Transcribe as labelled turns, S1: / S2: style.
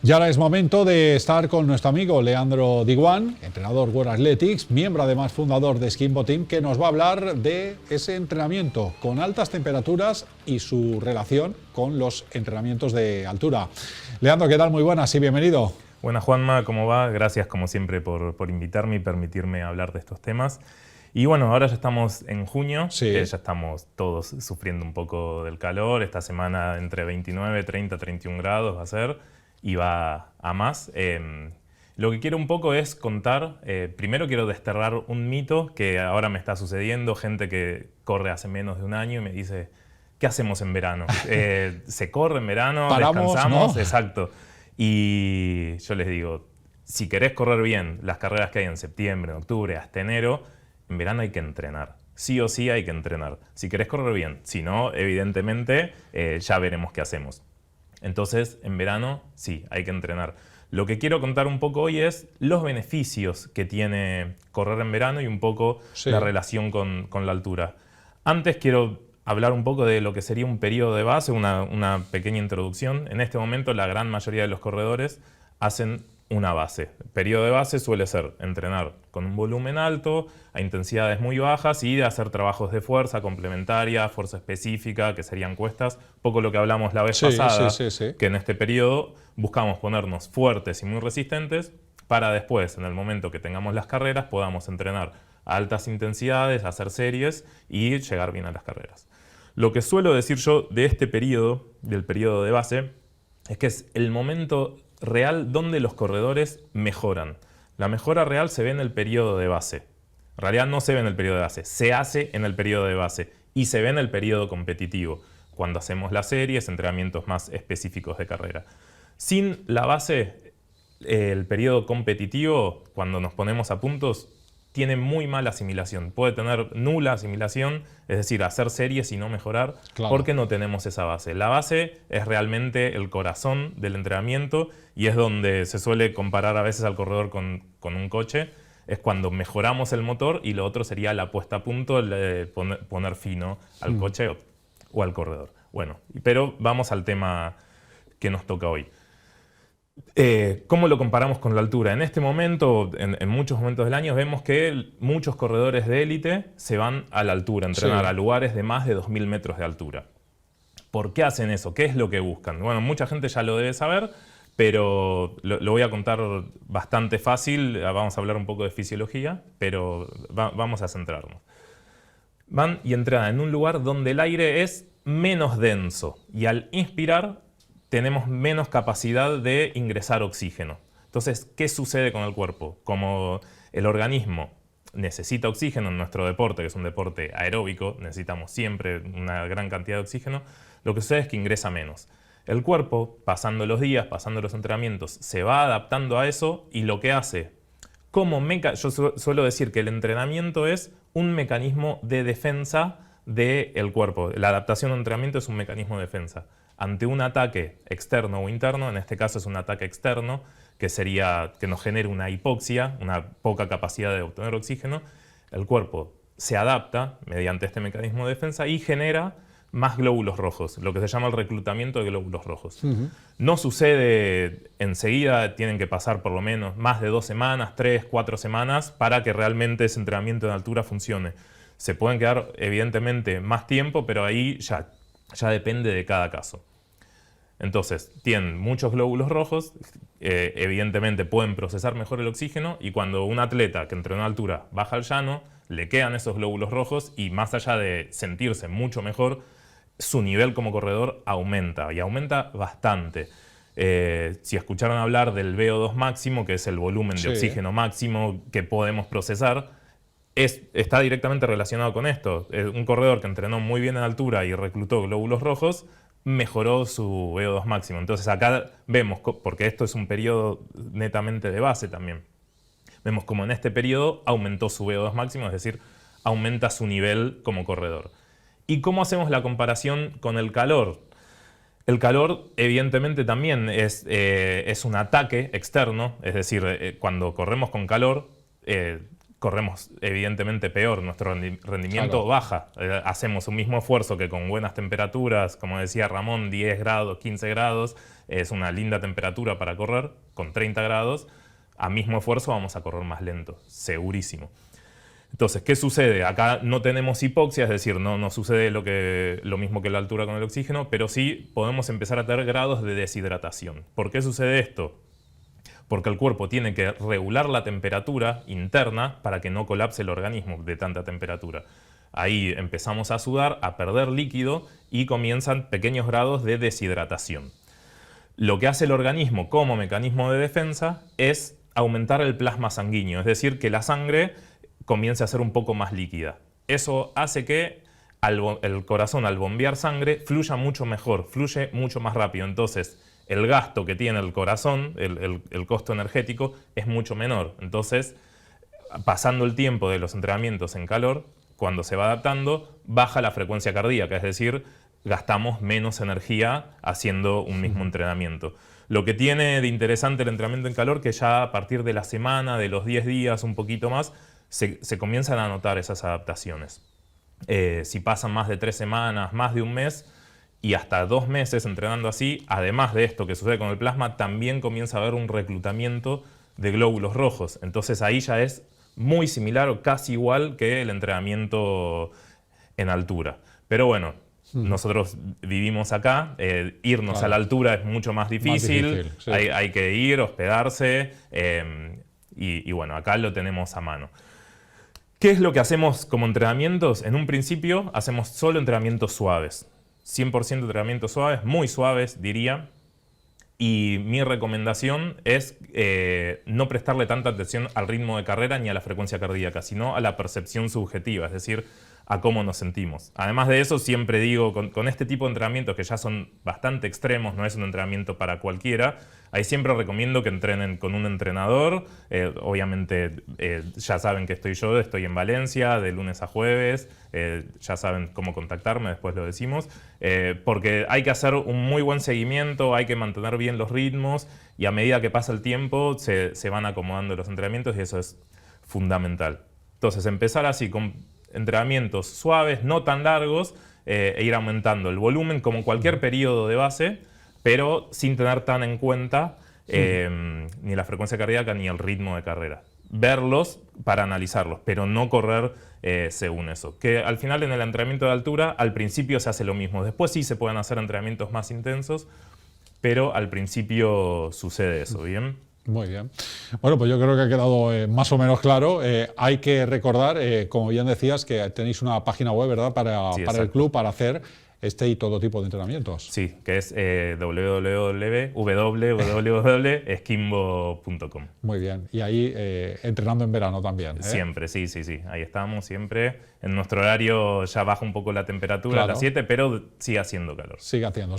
S1: Y ahora es momento de estar con nuestro amigo Leandro Diguán, entrenador World Athletics, miembro además fundador de Skimbo Team, que nos va a hablar de ese entrenamiento con altas temperaturas y su relación con los entrenamientos de altura. Leandro, ¿qué tal? Muy buenas y bienvenido.
S2: Buenas, Juanma, ¿cómo va? Gracias como siempre por invitarme y permitirme hablar de estos temas. Y bueno, ahora ya estamos en junio,
S1: sí.
S2: Ya estamos todos sufriendo un poco del calor. Esta semana entre 29, 30, 31 grados va a ser y va a más. Lo que quiero un poco es contar, primero quiero desterrar un mito que ahora me está sucediendo, gente que corre hace menos de un año y me dice, ¿qué hacemos en verano? ¿Se corre en verano?
S1: ¿Paramos,
S2: ¿Descansamos?
S1: no?
S2: Exacto. Y yo les digo, si querés correr bien las carreras que hay en septiembre, en octubre, hasta enero, en verano hay que entrenar. Sí o sí hay que entrenar. Si querés correr bien, si no, evidentemente ya veremos qué hacemos. Entonces, en verano, sí, hay que entrenar. Lo que quiero contar un poco hoy es los beneficios que tiene correr en verano y un poco la relación con la altura. Antes quiero hablar un poco de lo que sería un periodo de base, una pequeña introducción. En este momento la gran mayoría de los corredores hacen una base. El periodo de base suele ser entrenar con un volumen alto, a intensidades muy bajas y hacer trabajos de fuerza complementaria, fuerza específica, que serían cuestas. Un poco lo que hablamos la vez pasada, que en este periodo buscamos ponernos fuertes y muy resistentes para después, en el momento que tengamos las carreras, podamos entrenar a altas intensidades, hacer series y llegar bien a las carreras. Lo que suelo decir yo de este periodo, del periodo de base, es que es el momento real donde los corredores mejoran. La mejora real se ve en el periodo de base. En realidad no se ve en el periodo de base, se hace en el periodo de base y se ve en el periodo competitivo, cuando hacemos las series, entrenamientos más específicos de carrera. Sin la base, el periodo competitivo, cuando nos ponemos a puntos, tiene muy mala asimilación. Puede tener nula asimilación, es decir, hacer series y no mejorar, porque no tenemos esa base. La base es realmente el corazón del entrenamiento y es donde se suele comparar a veces al corredor con un coche. Es cuando mejoramos el motor y lo otro sería la puesta a punto, poner fino al coche o al corredor. Bueno, pero vamos al tema que nos toca hoy. ¿Cómo lo comparamos con la altura? En este momento, en muchos momentos del año, vemos que muchos corredores de élite se van a la altura, a entrenar a lugares de más de 2.000 metros de altura. ¿Por qué hacen eso? ¿Qué es lo que buscan? Bueno, mucha gente ya lo debe saber, pero lo voy a contar bastante fácil. Vamos a hablar un poco de fisiología, pero vamos a centrarnos. Van y entrenan en un lugar donde el aire es menos denso y al inspirar tenemos menos capacidad de ingresar oxígeno. Entonces, ¿qué sucede con el cuerpo? Como el organismo necesita oxígeno en nuestro deporte, que es un deporte aeróbico, necesitamos siempre una gran cantidad de oxígeno, lo que sucede es que ingresa menos. El cuerpo, pasando los días, pasando los entrenamientos, se va adaptando a eso y lo que hace, yo suelo decir que el entrenamiento es un mecanismo de defensa del cuerpo. La adaptación al entrenamiento es un mecanismo de defensa. Ante un ataque externo o interno, en este caso es un ataque externo, que sería que nos genere una hipoxia, una poca capacidad de obtener oxígeno, el cuerpo se adapta mediante este mecanismo de defensa y genera más glóbulos rojos, lo que se llama el reclutamiento de glóbulos rojos. No sucede enseguida, tienen que pasar por lo menos más de 2 semanas, 3, 4 semanas, para que realmente ese entrenamiento en altura funcione. Se pueden quedar evidentemente más tiempo, pero ahí ya depende de cada caso. Entonces, tienen muchos glóbulos rojos, evidentemente pueden procesar mejor el oxígeno y cuando un atleta que entrenó a altura baja al llano, le quedan esos glóbulos rojos y más allá de sentirse mucho mejor, su nivel como corredor aumenta y aumenta bastante. Si escucharon hablar del VO2 máximo, que es el volumen de oxígeno máximo que podemos procesar, está directamente relacionado con esto. Un corredor que entrenó muy bien en altura y reclutó glóbulos rojos, mejoró su VO2 máximo. Entonces acá vemos, porque esto es un periodo netamente de base también, vemos como en este periodo aumentó su VO2 máximo, es decir, aumenta su nivel como corredor. ¿Y cómo hacemos la comparación con el calor? El calor evidentemente también es un ataque externo, es decir, cuando corremos con calor, corremos evidentemente peor, nuestro rendimiento
S1: Claro.
S2: baja. Hacemos un mismo esfuerzo que con buenas temperaturas, como decía Ramón, 10 grados, 15 grados, es una linda temperatura para correr, con 30 grados, a mismo esfuerzo vamos a correr más lento, segurísimo. Entonces, ¿qué sucede? Acá no tenemos hipoxia, es decir, no sucede lo mismo que la altura con el oxígeno, pero sí podemos empezar a tener grados de deshidratación. ¿Por qué sucede esto? Porque el cuerpo tiene que regular la temperatura interna para que no colapse el organismo de tanta temperatura. Ahí empezamos a sudar, a perder líquido y comienzan pequeños grados de deshidratación. Lo que hace el organismo como mecanismo de defensa es aumentar el plasma sanguíneo, es decir, que la sangre comience a ser un poco más líquida. Eso hace que el corazón, al bombear sangre, fluya mucho mejor, fluye mucho más rápido. Entonces, el gasto que tiene el corazón, el costo energético, es mucho menor. Entonces, pasando el tiempo de los entrenamientos en calor, cuando se va adaptando, baja la frecuencia cardíaca, es decir, gastamos menos energía haciendo un mismo entrenamiento. Lo que tiene de interesante el entrenamiento en calor, que ya a partir de la semana, de los 10 días, un poquito más, se comienzan a notar esas adaptaciones. Si pasan más de 3 semanas, más de un mes, y hasta 2 meses entrenando así, además de esto que sucede con el plasma, también comienza a haber un reclutamiento de glóbulos rojos. Entonces ahí ya es muy similar o casi igual que el entrenamiento en altura. Pero bueno, nosotros vivimos acá, irnos a la altura es mucho más difícil,
S1: sí.
S2: hay que ir, hospedarse, y bueno, acá lo tenemos a mano. ¿Qué es lo que hacemos como entrenamientos? En un principio hacemos solo entrenamientos suaves. 100% entrenamientos suaves, muy suaves diría. Y mi recomendación es no prestarle tanta atención al ritmo de carrera ni a la frecuencia cardíaca, sino a la percepción subjetiva, es decir, a cómo nos sentimos. Además de eso, siempre digo, con este tipo de entrenamientos que ya son bastante extremos, no es un entrenamiento para cualquiera, ahí siempre recomiendo que entrenen con un entrenador. Obviamente ya saben que estoy en Valencia de lunes a jueves, ya saben cómo contactarme, después lo decimos, porque hay que hacer un muy buen seguimiento, hay que mantener bien los ritmos y a medida que pasa el tiempo se van acomodando los entrenamientos y eso es fundamental. Entonces empezar así con entrenamientos suaves, no tan largos, e ir aumentando el volumen como cualquier periodo de base, pero sin tener tan en cuenta ni la frecuencia cardíaca ni el ritmo de carrera. Verlos para analizarlos, pero no correr según eso. Que al final en el entrenamiento de altura, al principio se hace lo mismo. Después sí se pueden hacer entrenamientos más intensos, pero al principio sucede eso, ¿bien?
S1: Muy bien. Bueno, pues yo creo que ha quedado más o menos claro. Hay que recordar, como bien decías, que tenéis una página web, ¿verdad?, para el club, para hacer este y todo tipo de entrenamientos.
S2: Sí, que es www.skimbo.com.
S1: Muy bien. Y ahí entrenando en verano también.
S2: Siempre, sí. Ahí estamos, siempre. En nuestro horario ya baja un poco la temperatura,
S1: claro,
S2: a las 7, pero sigue haciendo calor.
S1: Sigue haciendo.